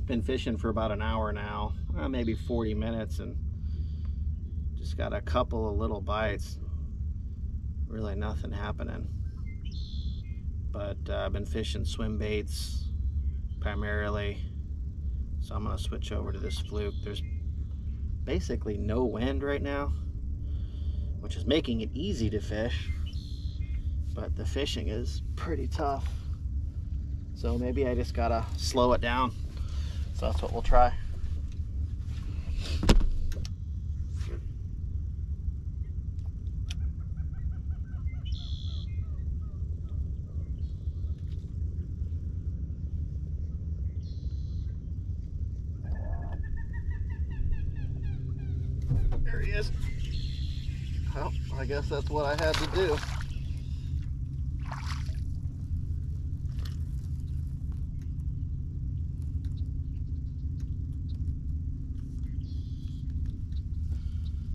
been fishing for about an hour now, maybe 40 minutes, and just got a couple of little bites. Really nothing happening. But I've been fishing swim baits primarily, so I'm gonna switch over to this fluke. There's basically no wind right now, which is making it easy to fish, but the fishing is pretty tough. So maybe I just gotta slow it down. So that's what we'll try. There he is. Well, I guess that's what I had to do.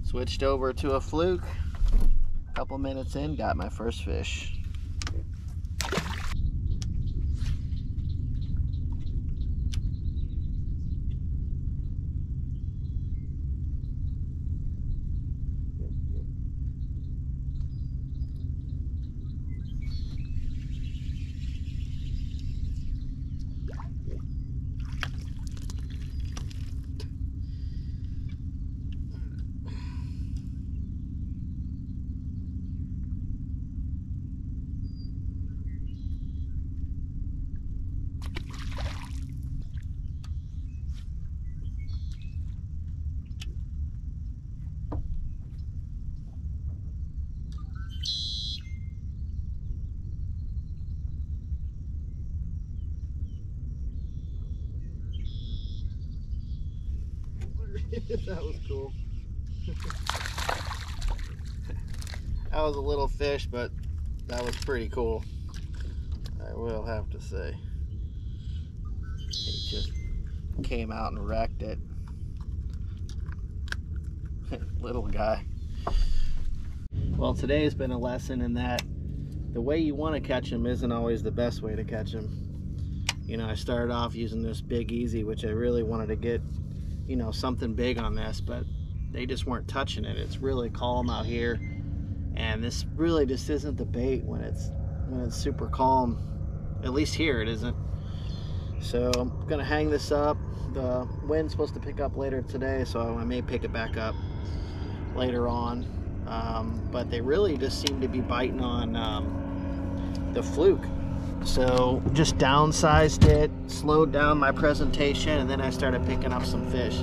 Switched over to a fluke. A couple minutes in, got my first fish. That was cool. That was a little fish, but that was pretty cool, I will have to say. He just came out and wrecked it. Little guy. Well, today has been a lesson in that the way you want to catch them isn't always the best way to catch them. You know, I started off using this Big Easy, which I really wanted to get, you know, something big on this, but they just weren't touching it. It's really calm out here, and this really just isn't the bait when it's super calm. At least here it isn't. So I'm gonna hang this up. The wind's supposed to pick up later today, so I may pick it back up later on. But they really just seem to be biting on the fluke. So just downsized it, slowed down my presentation, and then I started picking up some fish.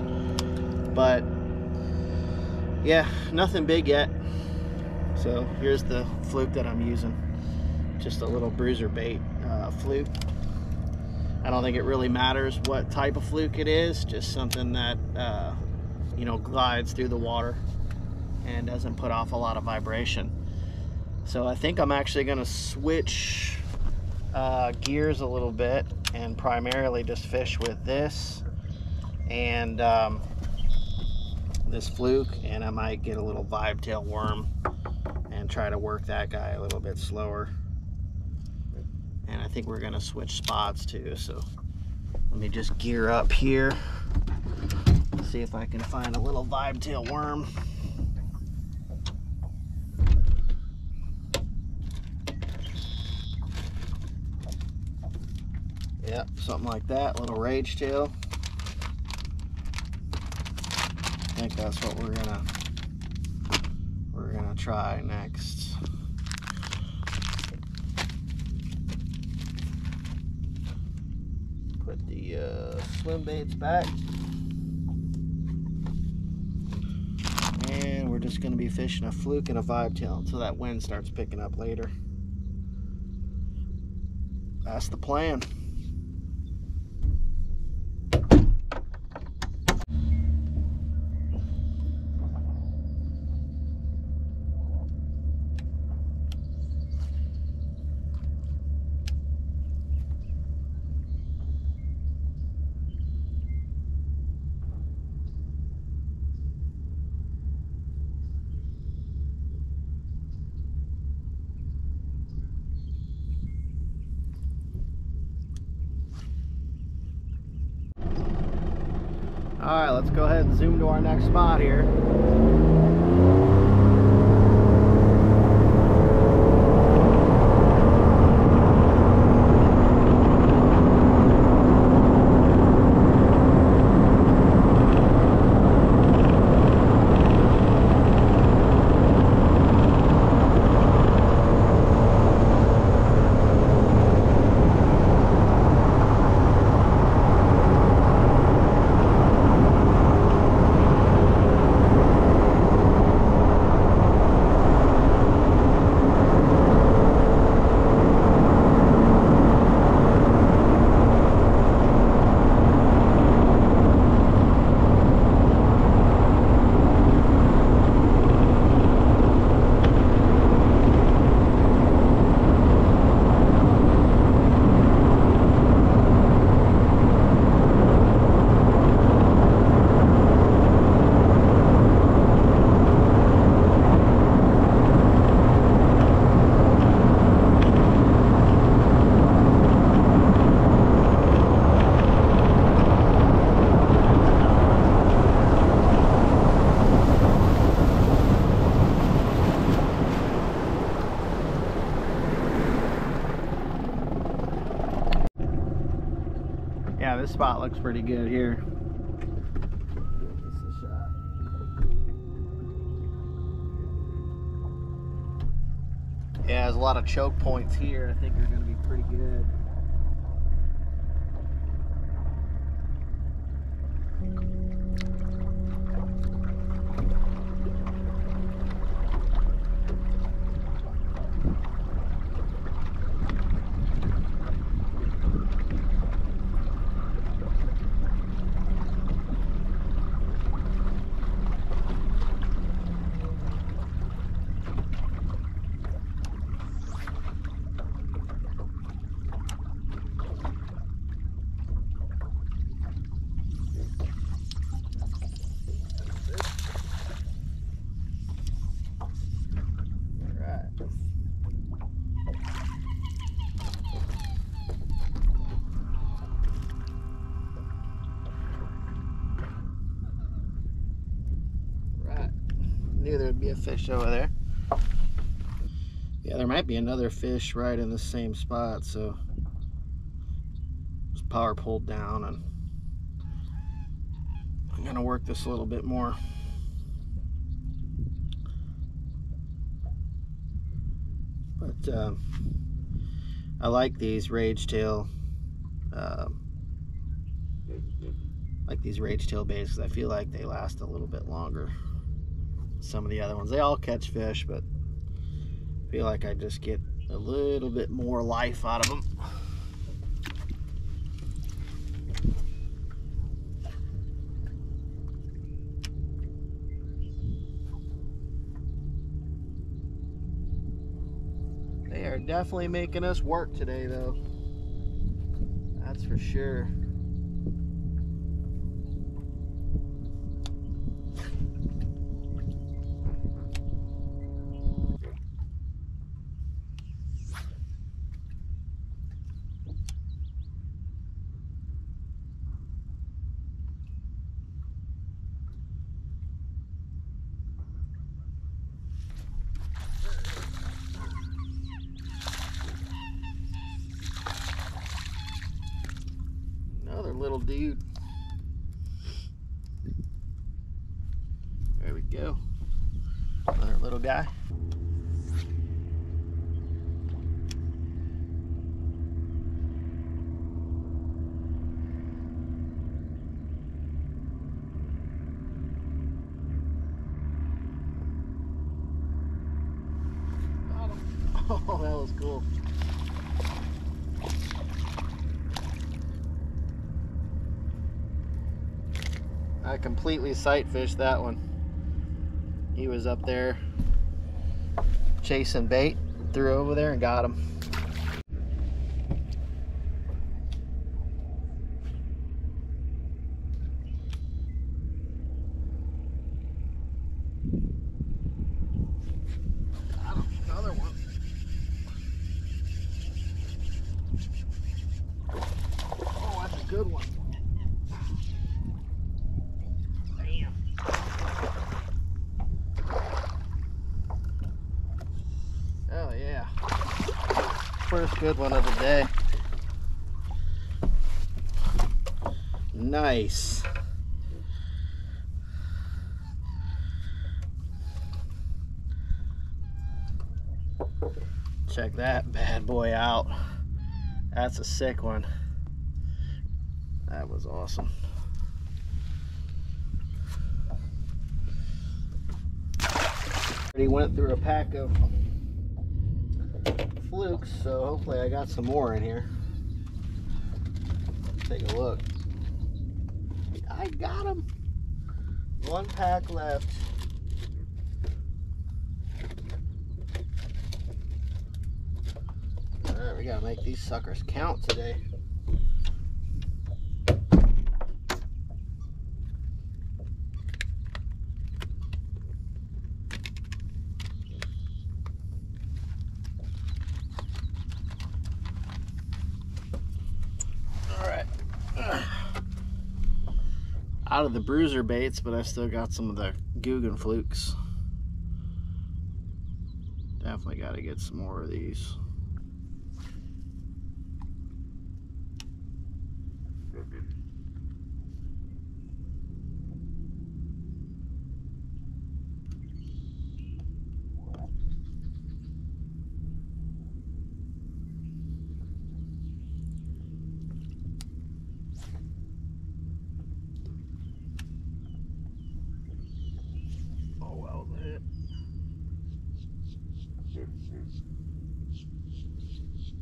But yeah, nothing big yet. So here's the fluke that I'm using. Just a little bruiser bait fluke. I don't think it really matters what type of fluke it is, just something that you know, glides through the water and doesn't put off a lot of vibration. So I think I'm actually going to switch gears a little bit and primarily just fish with this and this fluke, and I might get a little vibe tail worm and try to work that guy a little bit slower. And I think we're going to switch spots too, so let me just gear up here, see if I can find a little vibe tail worm. Yep, something like that, little rage tail. I think that's what we're gonna try next. Put the swim baits back, and we're just gonna be fishing a fluke and a vibe tail until that wind starts picking up later. That's the plan. Alright, let's go ahead and zoom to our next spot here. Yeah, this spot looks pretty good here. Yeah, there's a lot of choke points here. I think they're going to be pretty good. Knew there'd be a fish over there. Yeah, there might be another fish right in the same spot, so just power pulled down, and I'm gonna work this a little bit more. But I like these rage tail baits because I feel like they last a little bit longer. Some of the other ones, they all catch fish, but I feel like I just get a little bit more life out of them. They are definitely making us work today, though. That's for sure. Another little dude. There we go. Another little guy. Got him. Oh, that was cool. I completely sight fished that one. He was up there chasing bait, threw over there and got him. Got him. Another one. Oh, that's a good one. First good one of the day. Nice. Check that bad boy out. That's a sick one. That was awesome. Already went through a pack of flukes, so hopefully I got some more in here. Take a look. I got them. One pack left. Alright, we gotta make these suckers count today. Out of the bruiser baits, but I still got some of the Guggen flukes. Definitely got to get some more of these.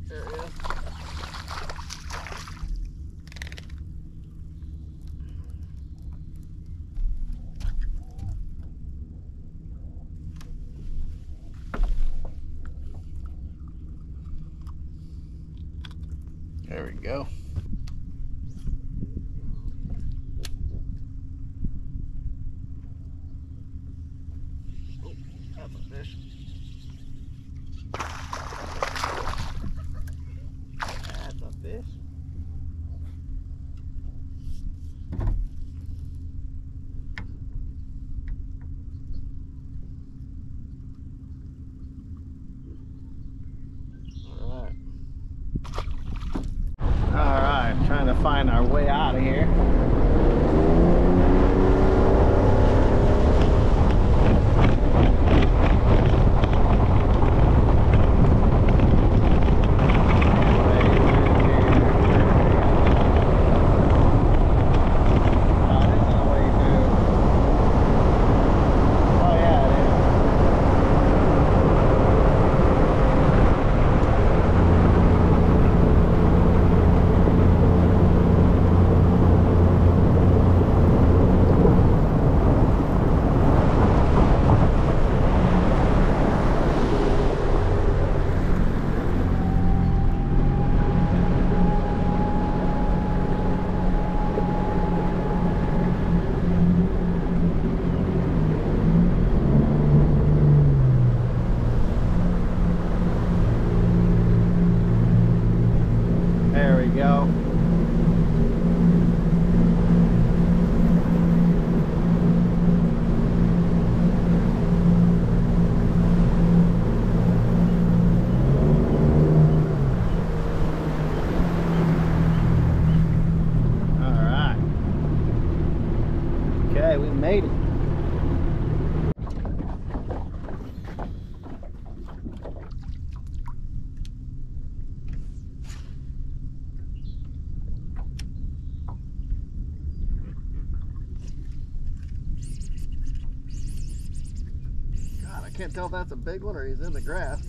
There it is. There we go. Oh, that's a fish. That's a fish. Alright, trying to find our way out of here. There we go. All right. Okay, we made it. I can't tell if that's a big one or he's in the grass.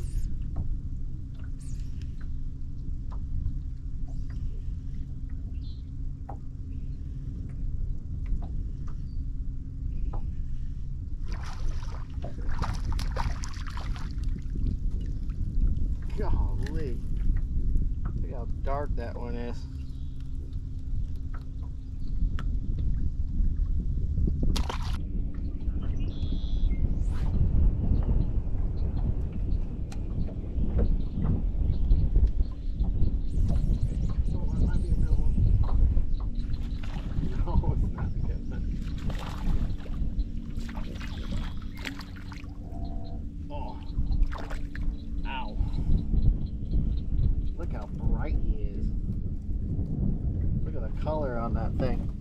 Golly. Look how dark that one is. color on that thing.